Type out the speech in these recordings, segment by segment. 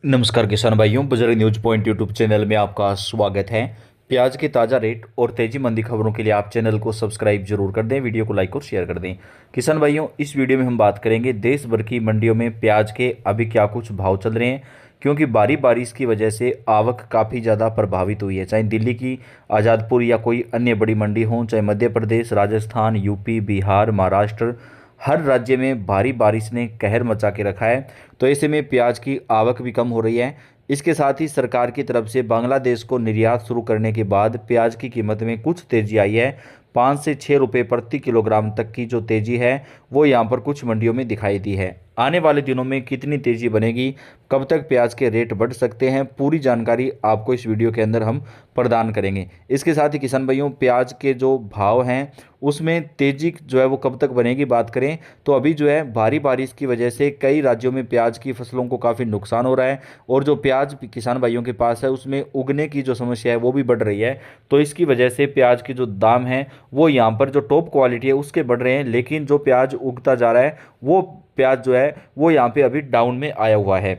नमस्कार किसान भाइयों, Bajrang news point YouTube channel में आपका स्वागत है। प्याज के ताज़ा रेट और तेजी मंदी खबरों के लिए आप चैनल को सब्सक्राइब जरूर कर दें, वीडियो को लाइक और शेयर कर दें। किसान भाइयों, इस वीडियो में हम बात करेंगे देश भर की मंडियों में प्याज के अभी क्या कुछ भाव चल रहे हैं, क्योंकि भारी बारिश की वजह से आवक काफ़ी ज़्यादा प्रभावित हुई है। चाहे दिल्ली की आज़ादपुर या कोई अन्य बड़ी मंडी हो, चाहे मध्य प्रदेश, राजस्थान, यूपी, बिहार, महाराष्ट्र, हर राज्य में भारी बारिश ने कहर मचा के रखा है। तो ऐसे में प्याज की आवक भी कम हो रही है। इसके साथ ही सरकार की तरफ से बांग्लादेश को निर्यात शुरू करने के बाद प्याज की कीमत में कुछ तेजी आई है। 5 से 6 रुपये प्रति किलोग्राम तक की जो तेजी है वो यहाँ पर कुछ मंडियों में दिखाई दी है। आने वाले दिनों में कितनी तेजी बनेगी, कब तक प्याज के रेट बढ़ सकते हैं, पूरी जानकारी आपको इस वीडियो के अंदर हम प्रदान करेंगे। इसके साथ ही किसान भाइयों, प्याज के जो भाव हैं उसमें तेजी जो है वो कब तक बनेगी बात करें तो अभी जो है भारी बारिश की वजह से कई राज्यों में प्याज की फसलों को काफ़ी नुकसान हो रहा है, और जो प्याज किसान भाइयों के पास है उसमें उगने की जो समस्या है वो भी बढ़ रही है। तो इसकी वजह से प्याज के जो दाम हैं वो यहाँ पर जो टॉप क्वालिटी है उसके बढ़ रहे हैं, लेकिन जो प्याज उगता जा रहा है वो प्याज जो है वो यहाँ पे अभी डाउन में आया हुआ है।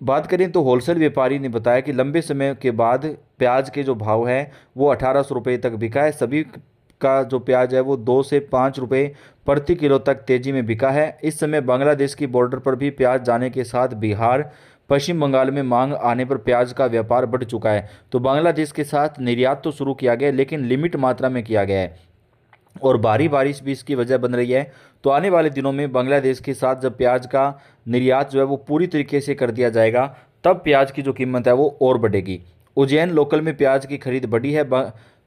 बात करें तो होलसेल व्यापारी ने बताया कि लंबे समय के बाद प्याज के जो भाव है वो 1800 रुपये तक बिका है। सभी का जो प्याज है वो 2 से 5 रुपये प्रति किलो तक तेजी में बिका है। इस समय बांग्लादेश की बॉर्डर पर भी प्याज जाने के साथ बिहार, पश्चिम बंगाल में मांग आने पर प्याज का व्यापार बढ़ चुका है। तो बांग्लादेश के साथ निर्यात तो शुरू किया गया लेकिन लिमिट मात्रा में किया गया है, और भारी बारिश भी इसकी वजह बन रही है। तो आने वाले दिनों में बांग्लादेश के साथ जब प्याज का निर्यात जो है वो पूरी तरीके से कर दिया जाएगा तब प्याज की जो कीमत है वो और बढ़ेगी। उज्जैन लोकल में प्याज की खरीद बढ़ी है।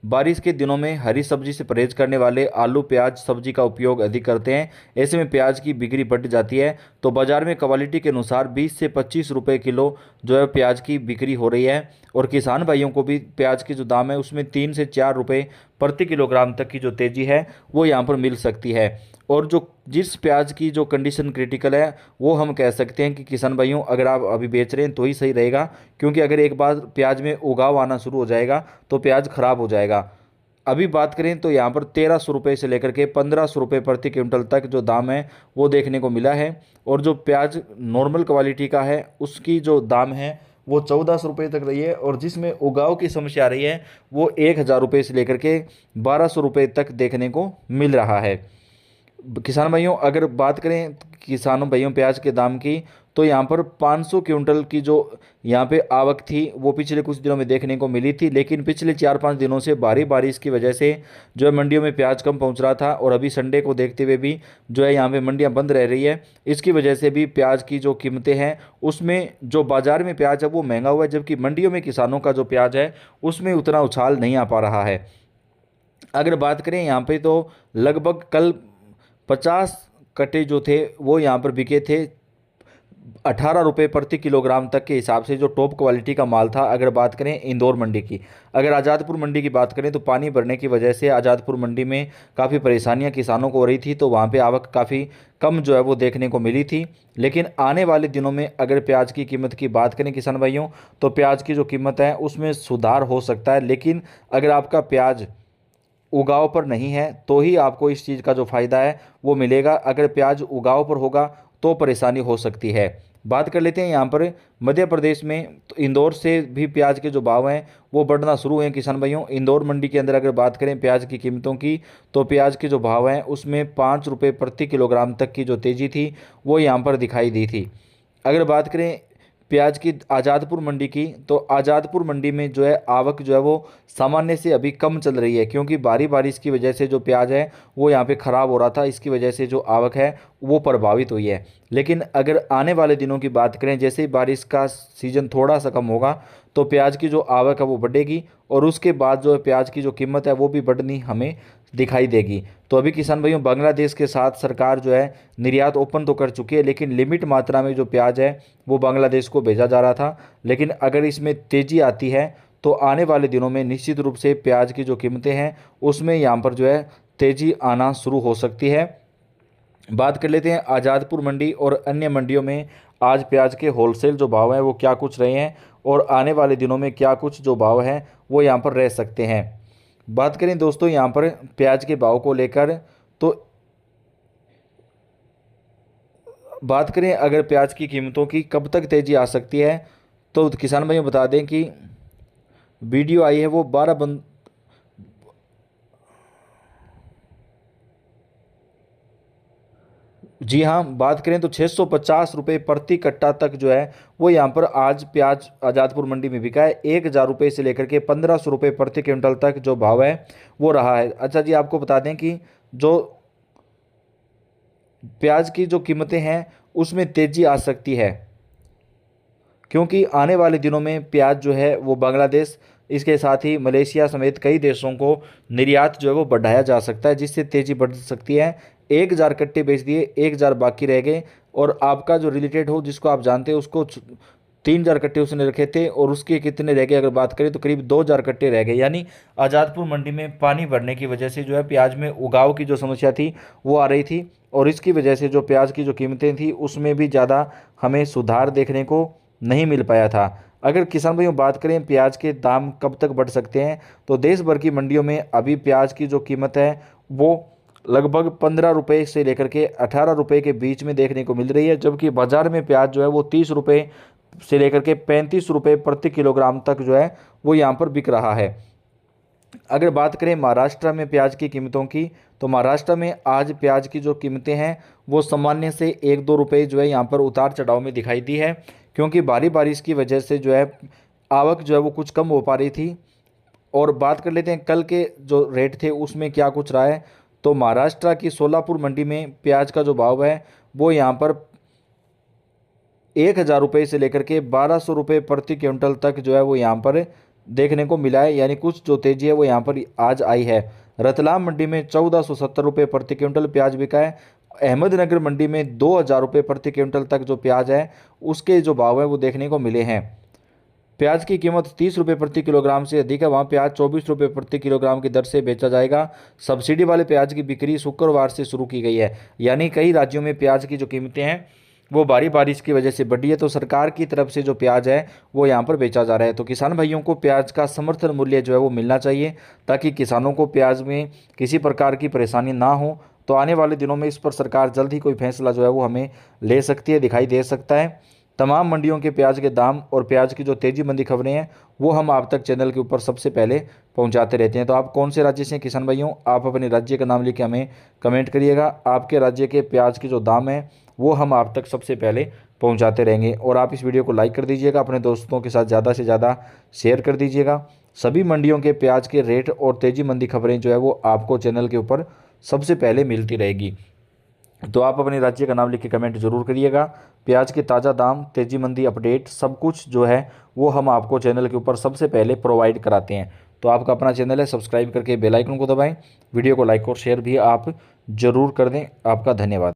बारिश के दिनों में हरी सब्जी से परहेज करने वाले आलू प्याज सब्जी का उपयोग अधिक करते हैं। ऐसे में प्याज की बिक्री बढ़ जाती है। तो बाजार में क्वालिटी के अनुसार 20 से 25 रुपये किलो जो है प्याज की बिक्री हो रही है, और किसान भाइयों को भी प्याज की जो दाम है उसमें 3 से 4 रुपये प्रति किलोग्राम तक की जो तेज़ी है वो यहाँ पर मिल सकती है। और जो जिस प्याज की जो कंडीशन क्रिटिकल है वो हम कह सकते हैं कि किसान भाइयों, अगर आप अभी बेच रहे हैं तो ही सही रहेगा, क्योंकि अगर एक बार प्याज में उगाव आना शुरू हो जाएगा तो प्याज खराब हो जाएगा। अभी बात करें तो यहाँ पर 1300 रुपये से लेकर के 1500 रुपये प्रति क्विंटल तक जो दाम है वो देखने को मिला है, और जो प्याज नॉर्मल क्वालिटी का है उसकी जो दाम है वो 1400 रुपये तक रही है, और जिसमें उगाव की समस्या आ रही है वो 1000 रुपये से लेकर के 1200 रुपये तक देखने को मिल रहा है। किसान भाइयों, अगर बात करें किसानों भाइयों प्याज के दाम की, तो यहाँ पर 500 क्विंटल की जो यहाँ पे आवक थी वो पिछले कुछ दिनों में देखने को मिली थी, लेकिन पिछले 4-5 दिनों से भारी बारिश की वजह से जो है मंडियों में प्याज कम पहुँच रहा था, और अभी संडे को देखते हुए भी जो है यहाँ पे मंडियाँ बंद रह रही है। इसकी वजह से भी प्याज की जो कीमतें हैं उसमें जो बाज़ार में प्याज है वो महंगा हुआ है, जबकि मंडियों में किसानों का जो प्याज है उसमें उतना उछाल नहीं आ पा रहा है। अगर बात करें यहाँ पे तो लगभग कल 50 कट्टे जो थे वो यहाँ पर बिके थे 18 रुपये प्रति किलोग्राम तक के हिसाब से, जो टॉप क्वालिटी का माल था। अगर बात करें इंदौर मंडी की, अगर आज़ादपुर मंडी की बात करें तो पानी भरने की वजह से आज़ादपुर मंडी में काफ़ी परेशानियां किसानों को हो रही थी, तो वहाँ पे आवक काफ़ी कम जो है वो देखने को मिली थी। लेकिन आने वाले दिनों में अगर प्याज की कीमत की बात करें किसान भाइयों, तो प्याज की जो कीमत है उसमें सुधार हो सकता है। लेकिन अगर आपका प्याज उगाव पर नहीं है तो ही आपको इस चीज़ का जो फ़ायदा है वो मिलेगा। अगर प्याज उगाव पर होगा तो परेशानी हो सकती है। बात कर लेते हैं यहाँ पर मध्य प्रदेश में, तो इंदौर से भी प्याज के जो भाव हैं वो बढ़ना शुरू हुए हैं किसान भाइयों। इंदौर मंडी के अंदर अगर बात करें प्याज की कीमतों की, तो प्याज के जो भाव हैं उसमें 5 रुपये प्रति किलोग्राम तक की जो तेज़ी थी वो यहाँ पर दिखाई दी थी। अगर बात करें प्याज की आज़ादपुर मंडी की, तो आज़ादपुर मंडी में जो है आवक जो है वो सामान्य से अभी कम चल रही है, क्योंकि भारी बारिश की वजह से जो प्याज है वो यहाँ पे ख़राब हो रहा था। इसकी वजह से जो आवक है वो प्रभावित हुई है। लेकिन अगर आने वाले दिनों की बात करें, जैसे ही बारिश का सीज़न थोड़ा सा कम होगा तो प्याज की जो आवक है वो बढ़ेगी, और उसके बाद जो है प्याज की जो कीमत है वो भी बढ़नी हमें दिखाई देगी। तो अभी किसान भाइयों, बांग्लादेश के साथ सरकार जो है निर्यात ओपन तो कर चुकी है, लेकिन लिमिट मात्रा में जो प्याज है वो बांग्लादेश को भेजा जा रहा था। लेकिन अगर इसमें तेज़ी आती है तो आने वाले दिनों में निश्चित रूप से प्याज की जो कीमतें हैं उसमें यहाँ पर जो है तेज़ी आना शुरू हो सकती है। बात कर लेते हैं आज़ादपुर मंडी और अन्य मंडियों में आज प्याज के होलसेल जो भाव हैं वो क्या कुछ रहे हैं, और आने वाले दिनों में क्या कुछ जो भाव हैं वो यहाँ पर रह सकते हैं। बात करें दोस्तों यहाँ पर प्याज के भाव को लेकर, तो बात करें अगर प्याज की कीमतों की कब तक तेज़ी आ सकती है, तो किसान भाइयों बता दें कि वीडियो आई है वो 12 बंद जी हाँ, बात करें तो 650 रुपये प्रति कट्टा तक जो है वो यहाँ पर आज प्याज आज़ादपुर मंडी में बिका है। 1,000 रुपये से लेकर के 1,500 रुपये प्रति क्विंटल तक जो भाव है वो रहा है। अच्छा जी, आपको बता दें कि जो प्याज की जो कीमतें हैं उसमें तेज़ी आ सकती है, क्योंकि आने वाले दिनों में प्याज जो है वो बांग्लादेश, इसके साथ ही मलेशिया समेत कई देशों को निर्यात जो है वो बढ़ाया जा सकता है, जिससे तेज़ी बढ़ सकती है। 1,000 कट्टे बेच दिए, 1,000 बाकी रह गए, और आपका जो रिलेटेड हो जिसको आप जानते हैं उसको 3,000 कट्टे उसने रखे थे, और उसके कितने रह गए अगर बात करें तो करीब 2,000 कट्टे रह गए। यानी आज़ादपुर मंडी में पानी भरने की वजह से जो है प्याज में उगाव की जो समस्या थी वो आ रही थी, और इसकी वजह से जो प्याज की जो कीमतें थी उसमें भी ज़्यादा हमें सुधार देखने को नहीं मिल पाया था। अगर किसान भाइयों बात करें प्याज के दाम कब तक बढ़ सकते हैं, तो देश भर की मंडियों में अभी प्याज की जो कीमत है वो लगभग 15 रुपये से लेकर के 18 रुपये के बीच में देखने को मिल रही है, जबकि बाजार में प्याज जो है वो 30 रुपये से लेकर के 35 रुपये प्रति किलोग्राम तक जो है वो यहाँ पर बिक रहा है। अगर बात करें महाराष्ट्र में प्याज की कीमतों की, तो महाराष्ट्र में आज प्याज की जो कीमतें हैं वो सामान्य से 1-2 रुपये जो है यहाँ पर उतार चढ़ाव में दिखाई दी है, क्योंकि भारी बारिश की वजह से जो है आवक जो है वो कुछ कम हो पा रही थी। और बात कर लेते हैं कल के जो रेट थे उसमें क्या कुछ रहा है। तो महाराष्ट्र की सोलापुर मंडी में प्याज का जो भाव है वो यहाँ पर 1,000 रुपये से लेकर के 1,200 रुपये प्रति क्विंटल तक जो है वो यहाँ पर देखने को मिला है। यानी कुछ जो तेजी है वो यहाँ पर आज आई है। रतलाम मंडी में 1,470 रुपये प्रति क्विंटल प्याज बिका है। अहमदनगर मंडी में 2,000 रुपये प्रति क्विंटल तक जो प्याज है उसके जो भाव है वो देखने को मिले हैं। प्याज की कीमत 30 रुपये प्रति किलोग्राम से अधिक है, वहाँ प्याज 24 रुपये प्रति किलोग्राम की दर से बेचा जाएगा। सब्सिडी वाले प्याज की बिक्री शुक्रवार से शुरू की गई है। यानी कई राज्यों में प्याज की जो कीमतें हैं वो भारी बारिश की वजह से बढ़ी है, तो सरकार की तरफ से जो प्याज है वो यहाँ पर बेचा जा रहा है। तो किसान भाइयों को प्याज का समर्थन मूल्य जो है वो मिलना चाहिए, ताकि किसानों को प्याज में किसी प्रकार की परेशानी ना हो। तो आने वाले दिनों में इस पर सरकार जल्द ही कोई फैसला जो है वो हमें ले सकती है, दिखाई दे सकता है। तमाम मंडियों के प्याज के दाम और प्याज की जो तेजी मंदी खबरें हैं वो हम आप तक चैनल के ऊपर सबसे पहले पहुंचाते रहते हैं। तो आप कौन से राज्य से हैं किसान भाइयों, आप अपने राज्य का नाम लिख हमें कमेंट करिएगा। आपके राज्य के प्याज के जो दाम हैं वो हम आप तक सबसे पहले पहुंचाते रहेंगे। और आप इस वीडियो को लाइक कर दीजिएगा, अपने दोस्तों के साथ ज़्यादा से ज़्यादा शेयर कर दीजिएगा। सभी मंडियों के प्याज के रेट और तेजी मंदी खबरें जो है वो आपको चैनल के ऊपर सबसे पहले मिलती रहेगी। तो आप अपने राज्य का नाम लिख के कमेंट जरूर करिएगा। प्याज के ताज़ा दाम, तेजी मंदी अपडेट सब कुछ जो है वो हम आपको चैनल के ऊपर सबसे पहले प्रोवाइड कराते हैं। तो आपका अपना चैनल है, सब्सक्राइब करके बेल आइकन को दबाएं। वीडियो को लाइक और शेयर भी आप जरूर कर दें। आपका धन्यवाद।